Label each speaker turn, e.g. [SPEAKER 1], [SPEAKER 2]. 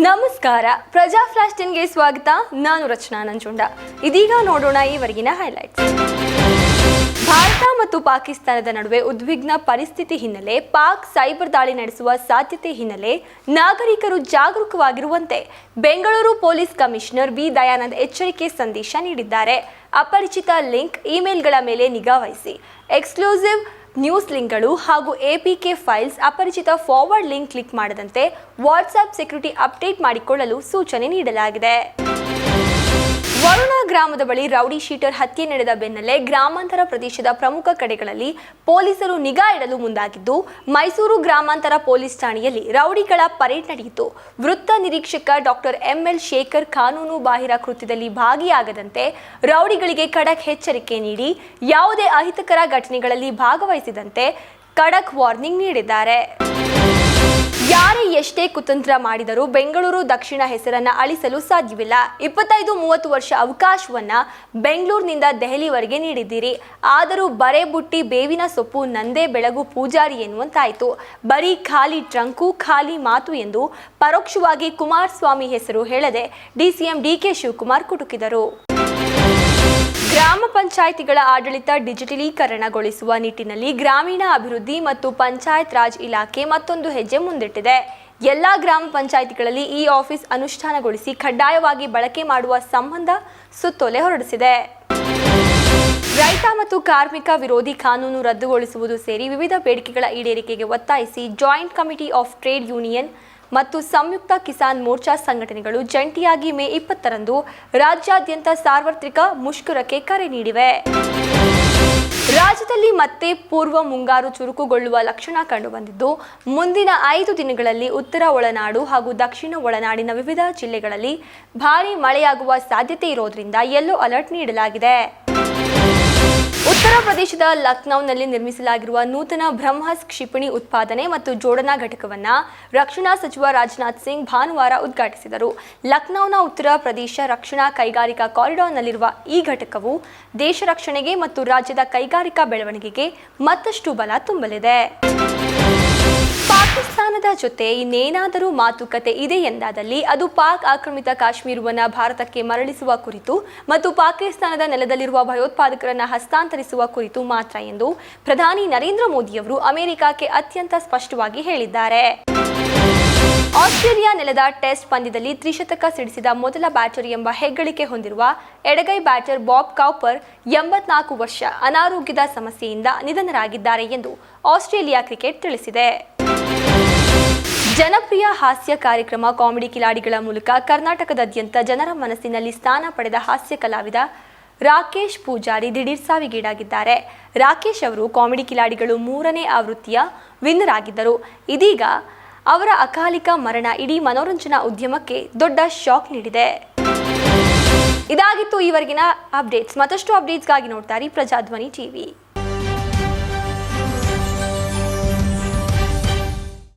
[SPEAKER 1] ನಮಸ್ಕಾರ, ಪ್ರಜಾ ಫ್ಲಾಶ್ 10ಗೆ ಸ್ವಾಗತ. ನಾನು ರಚನಾ ನಂಜುಂಡ. ಇದೀಗ ನೋಡೋಣ ಈವರೆಗಿನ ಹೈಲೈಟ್ಸ್. ಭಾರತ ಮತ್ತು ಪಾಕಿಸ್ತಾನದ ನಡುವೆ ಉದ್ವಿಗ್ನ ಪರಿಸ್ಥಿತಿ ಹಿನ್ನೆಲೆ ಪಾಕ್ ಸೈಬರ್ ದಾಳಿ ನಡೆಸುವ ಸಾಧ್ಯತೆ ಹಿನ್ನೆಲೆ ನಾಗರಿಕರು ಜಾಗರೂಕವಾಗಿರುವಂತೆ Bengaluru police commissioner V Dayanand ಎಚ್ಚರಿಕೆ ಸಂದೇಶ ನೀಡಿದ್ದಾರೆ. ಅಪರಿಚಿತ ಲಿಂಕ್, ಇಮೇಲ್ಗಳ ಮೇಲೆ ನಿಗಾ ವಹಿಸಿ. ಎಕ್ಸ್ಕ್ಲೂಸಿವ್ ನ್ಯೂಸ್ ಲಿಂಕ್ಗಳು ಹಾಗೂ APK ಫೈಲ್ಸ್, ಅಪರಿಚಿತ ಫಾರ್ವರ್ಡ್ ಲಿಂಕ್ ಕ್ಲಿಕ್ ಮಾಡದಂತೆ ವಾಟ್ಸ್ಆಪ್ ಸೆಕ್ಯೂರಿಟಿ ಅಪ್ಡೇಟ್ ಮಾಡಿಕೊಳ್ಳಲು ಸೂಚನೆ ನೀಡಲಾಗಿದೆ. ವರುಣ ಗ್ರಾಮದ ಬಳಿ ರೌಡಿ ಶೀಟರ್ ಹತ್ಯೆ ನಡೆದ ಬೆನ್ನಲ್ಲೇ ಗ್ರಾಮಾಂತರ ಪ್ರದೇಶದ ಪ್ರಮುಖ ಕಡೆಗಳಲ್ಲಿ ಪೊಲೀಸರು ನಿಗಾ ಇಡಲು ಮುಂದಾಗಿದ್ದು, ಮೈಸೂರು ಗ್ರಾಮಾಂತರ ಪೊಲೀಸ್ ಠಾಣೆಯಲ್ಲಿ ರೌಡಿಗಳ ಪರೇಡ್ ನಡೆಯಿತು. ವೃತ್ತ ನಿರೀಕ್ಷಕ ಡಾಕ್ಟರ್ ML ಶೇಖರ್ ಕಾನೂನು ಬಾಹಿರ ಕೃತ್ಯದಲ್ಲಿ ಭಾಗಿಯಾಗದಂತೆ ರೌಡಿಗಳಿಗೆ ಖಡಕ್ ಎಚ್ಚರಿಕೆ ನೀಡಿ ಯಾವುದೇ ಅಹಿತಕರ ಘಟನೆಗಳಲ್ಲಿ ಭಾಗವಹಿಸಿದಂತೆ ಖಡಕ್ ವಾರ್ನಿಂಗ್ ನೀಡಿದ್ದಾರೆ. ಯಾರೇ ಎಷ್ಟೇ ಕುತಂತ್ರ ಮಾಡಿದರೂ ಬೆಂಗಳೂರು ದಕ್ಷಿಣ ಹೆಸರನ್ನ ಅಳಿಸಲು ಸಾಧ್ಯವಿಲ್ಲ. 25-30 ವರ್ಷ ಅವಕಾಶವನ್ನ ಬೆಂಗಳೂರಿನಿಂದ ದೆಹಲಿವರೆಗೆ ನೀಡಿದ್ದೀರಿ. ಆದರೂ ಬರೆ ಬುಟ್ಟಿ ಬೇವಿನ ಸೊಪ್ಪು ನಂದೇ ಬೆಳಗು ಪೂಜಾರಿ ಎನ್ನುವಂತಾಯಿತು. ಬರೀ ಖಾಲಿ ಟ್ರಂಕು, ಖಾಲಿ ಮಾತು ಎಂದು ಪರೋಕ್ಷವಾಗಿ ಕುಮಾರಸ್ವಾಮಿ ಹೆಸರು ಹೇಳದೆ DCM DK ಶಿವಕುಮಾರ್ ಕುಟುಕಿದರು. ಗ್ರಾಮ ಪಂಚಾಯಿತಿಗಳ ಆಡಳಿತ ಡಿಜಿಟಲೀಕರಣಗೊಳಿಸುವ ನಿಟ್ಟಿನಲ್ಲಿ ಗ್ರಾಮೀಣ ಅಭಿವೃದ್ಧಿ ಮತ್ತು ಪಂಚಾಯತ್ ರಾಜ್ ಇಲಾಖೆ ಮತ್ತೊಂದು ಹೆಜ್ಜೆ ಮುಂದಿಟ್ಟಿದೆ. ಎಲ್ಲ ಗ್ರಾಮ ಪಂಚಾಯಿತಿಗಳಲ್ಲಿ ಈ ಆಫೀಸ್ ಅನುಷ್ಠಾನಗೊಳಿಸಿ ಕಡ್ಡಾಯವಾಗಿ ಬಳಕೆ ಮಾಡುವ ಸಂಬಂಧ ಸುತ್ತೋಲೆ ಹೊರಡಿಸಿದೆ. ರೈತ ಮತ್ತು ಕಾರ್ಮಿಕ ವಿರೋಧಿ ಕಾನೂನು ರದ್ದುಗೊಳಿಸುವುದು ಸೇರಿ ವಿವಿಧ ಬೇಡಿಕೆಗಳ ಈಡೇರಿಕೆಗೆ ಒತ್ತಾಯಿಸಿ joint committee of trade union ಮತ್ತು ಸಂಯುಕ್ತ ಕಿಸಾನ್ ಮೋರ್ಚಾ ಸಂಘಟನೆಗಳು ಜಂಟಿಯಾಗಿ ಮೇ 20ರಂದು ರಾಜ್ಯಾದ್ಯಂತ ಸಾರ್ವತ್ರಿಕ ಮುಷ್ಕರಕ್ಕೆ ಕರೆ ನೀಡಿವೆ. ರಾಜ್ಯದಲ್ಲಿ ಮತ್ತೆ ಪೂರ್ವ ಮುಂಗಾರು ಚುರುಕುಗೊಳ್ಳುವ ಲಕ್ಷಣ ಕಂಡುಬಂದಿದ್ದು, ಮುಂದಿನ 5 ದಿನಗಳಲ್ಲಿ ಉತ್ತರ ಒಳನಾಡು ಹಾಗೂ ದಕ್ಷಿಣ ಒಳನಾಡಿನ ವಿವಿಧ ಜಿಲ್ಲೆಗಳಲ್ಲಿ ಭಾರೀ ಮಳೆಯಾಗುವ ಸಾಧ್ಯತೆ ಇರೋದ್ರಿಂದ ಯೆಲ್ಲೋ ಅಲರ್ಟ್ ನೀಡಲಾಗಿದೆ. ಉತ್ತರ ಪ್ರದೇಶದ ಲಖನೌನಲ್ಲಿ ನಿರ್ಮಿಸಲಾಗಿರುವ ನೂತನ ಬ್ರಹ್ಮಸ್ ಕ್ಷಿಪಣಿ ಉತ್ಪಾದನೆ ಮತ್ತು ಜೋಡಣಾ ಘಟಕವನ್ನು ರಕ್ಷಣಾ ಸಚಿವ ರಾಜನಾಥ್ ಸಿಂಗ್ ಭಾನುವಾರ ಉದ್ಘಾಟಿಸಿದರು. ಲಖನೌನ ಉತ್ತರ ಪ್ರದೇಶ ರಕ್ಷಣಾ ಕೈಗಾರಿಕಾ ಕಾರಿಡಾರ್ನಲ್ಲಿರುವ ಈ ಘಟಕವು ದೇಶ ರಕ್ಷಣೆಗೆ ಮತ್ತು ರಾಜ್ಯದ ಕೈಗಾರಿಕಾ ಬೆಳವಣಿಗೆಗೆ ಮತ್ತಷ್ಟು ಬಲ ತುಂಬಲಿದೆ. ಪಾಕಿಸ್ತಾನದ ಜೊತೆ ಇನ್ನೇನಾದರೂ ಮಾತುಕತೆ ಇದೆ ಎಂದಾದಲ್ಲಿ ಅದು ಪಾಕ್ ಆಕ್ರಮಿತ ಕಾಶ್ಮೀರವನ್ನು ಭಾರತಕ್ಕೆ ಮರಳಿಸುವ ಕುರಿತು ಮತ್ತು ಪಾಕಿಸ್ತಾನದ ನೆಲದಲ್ಲಿರುವ ಭಯೋತ್ಪಾದಕರನ್ನು ಹಸ್ತಾಂತರಿಸುವ ಕುರಿತು ಮಾತ್ರ ಎಂದು ಪ್ರಧಾನಿ ನರೇಂದ್ರ ಮೋದಿಯವರು ಅಮೆರಿಕಕ್ಕೆ ಅತ್ಯಂತ ಸ್ಪಷ್ಟವಾಗಿ ಹೇಳಿದ್ದಾರೆ. ಆಸ್ಟ್ರೇಲಿಯಾ ನೆಲದ ಟೆಸ್ಟ್ ಪಂದ್ಯದಲ್ಲಿ ತ್ರಿಶತಕ ಸಿಡಿಸಿದ ಮೊದಲ ಬ್ಯಾಟರ್ ಎಂಬ ಹೆಗ್ಗಳಿಕೆ ಹೊಂದಿರುವ ಎಡಗೈ ಬ್ಯಾಟರ್ ಬಾಬ್ ಕೌಪರ್ 84 ವರ್ಷ ಅನಾರೋಗ್ಯದ ಸಮಸ್ಯೆಯಿಂದ ನಿಧನರಾಗಿದ್ದಾರೆ ಎಂದು ಆಸ್ಟ್ರೇಲಿಯಾ ಕ್ರಿಕೆಟ್ ತಿಳಿಸಿದೆ. ಜನಪ್ರಿಯ ಹಾಸ್ಯ ಕಾರ್ಯಕ್ರಮ ಕಾಮಿಡಿ ಕಿಲಾಡಿಗಳ ಮೂಲಕ ಕರ್ನಾಟಕದಾದ್ಯಂತ ಜನರ ಮನಸ್ಸಿನಲ್ಲಿ ಸ್ಥಾನ ಪಡೆದ ಹಾಸ್ಯ ಕಲಾವಿದ ರಾಕೇಶ್ ಪೂಜಾರಿ ದಿಢೀರ್ ಸಾವಿಗೀಡಾಗಿದ್ದಾರೆ. ರಾಕೇಶ್ ಅವರು ಕಾಮಿಡಿ ಕಿಲಾಡಿಗಳು 3ನೇ ಆವೃತ್ತಿಯ ವಿನ್ನರ್ ಆಗಿದ್ದರು. ಇದೀಗ ಅವರ ಅಕಾಲಿಕ ಮರಣ ಇಡೀ ಮನೋರಂಜನಾ ಉದ್ಯಮಕ್ಕೆ ದೊಡ್ಡ ಶಾಕ್ ನೀಡಿದೆ. ಇದಾಗಿತ್ತು ಈವರೆಗಿನ ಅಪ್ಡೇಟ್ಸ್. ಮತ್ತಷ್ಟು ಅಪ್ಡೇಟ್ಸ್ಗಾಗಿ ನೋಡ್ತಾರೆ ಪ್ರಜಾಧ್ವನಿ TV.